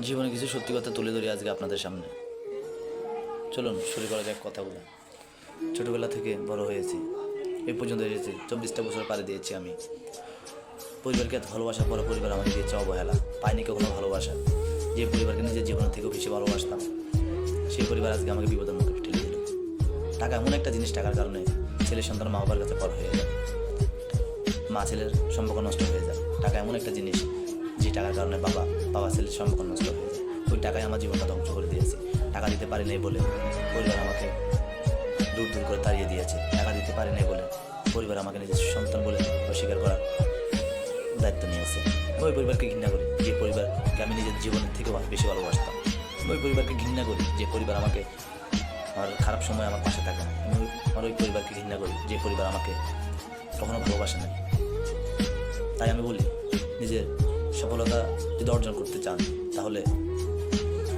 জীবনে কিছু সত্যি কথা তুলে ধরি আজকে আপনাদের সামনে। চলুন শুরু করা যাক কথাগুলো। ছোটোবেলা থেকে বড় হয়েছি, এই পর্যন্ত এসেছি, 24টা বছর পাড়ি দিয়েছি আমি। পরিবারকে এত ভালোবাসার পরে পরিবার আমাকে দিয়েছে অবহেলা। পাইনি কখনো ভালোবাসা। যে পরিবারকে নিজের জীবনের থেকেও বেশি ভালোবাসতাম, সেই পরিবার আজকে আমাকে বিপদের মুখে ঠেলে দিল। টাকা এমন একটা জিনিস, টাকার কারণে ছেলের সন্তান মা বাবার কাছে পর হয়ে যায়, মা ছেলের সম্পর্ক নষ্ট হয়ে যায়। টাকা এমন একটা জিনিস, যে টাকার কারণে বাবা ছেলের সম্পর্ক নষ্ট হয়ে যায়। ওই টাকায় আমার জীবনটা ধ্বংস করে দিয়েছে। টাকা দিতে পারি নাই বলে পরিবার আমাকে দূর দূর করে তাড়িয়ে দিয়েছে। টাকা দিতে পারি নাই বলে পরিবার আমাকে নিজের সন্তান বলে অস্বীকার করার দায়িত্ব নিয়েছে। ওই পরিবারকে ঘৃণা করি, যে পরিবারকে আমি নিজের জীবনের থেকে বেশি ভালোবাসতাম। ওই পরিবারকে ঘৃণা করি, যে পরিবার আমাকে আমার খারাপ সময় আমার পাশে থাকে না। আমি আমার ওই পরিবারকে ঘৃণা করি, যে পরিবার আমাকে কখনো ভালোবাসে না। তাই আমি বলি, নিজের সফলতা যদি অর্জন করতে চান,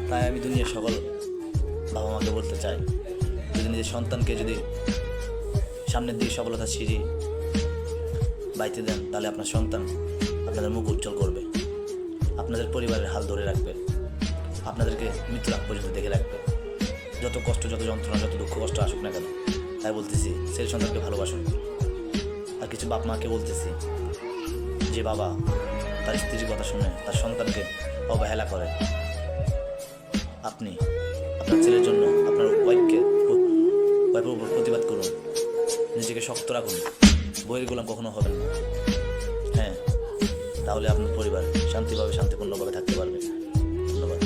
তাই আমি দুনিয়ার সকল বাবা মাকে বলতে চাই, যদি নিজের সন্তানকে যদি সামনের দিকে সফলতার সিঁড়ি বাইতে দেন, তাহলে আপনার সন্তান আপনাদের মুখ উজ্জ্বল করবে, আপনাদের পরিবারের হাল ধরে রাখবে, আপনাদেরকে মৃত্যুর আগ পর্যন্ত দেখে রাখবে। যত কষ্ট, যত যন্ত্রণা, যত দুঃখ কষ্ট আসুক না কেন, তাই বলতেছি ছেলে সন্তানকে ভালোবাসুন। আর কিছু বাপ মাকে বলতেছি, যে বাবা তার স্ত্রীর কথা শুনে তার সন্তানকে অবহেলা করে, আপনি আপনার ছেলের জন্য আপনার ওয়াইফের উপর প্রতিবাদ করুন, নিজেকে শক্ত রাখুন। বইয়ের গোলাম কখনো হবেন না। হ্যাঁ, তাহলে আপনার পরিবার শান্তিপূর্ণভাবে থাকতে পারবে। ধন্যবাদ।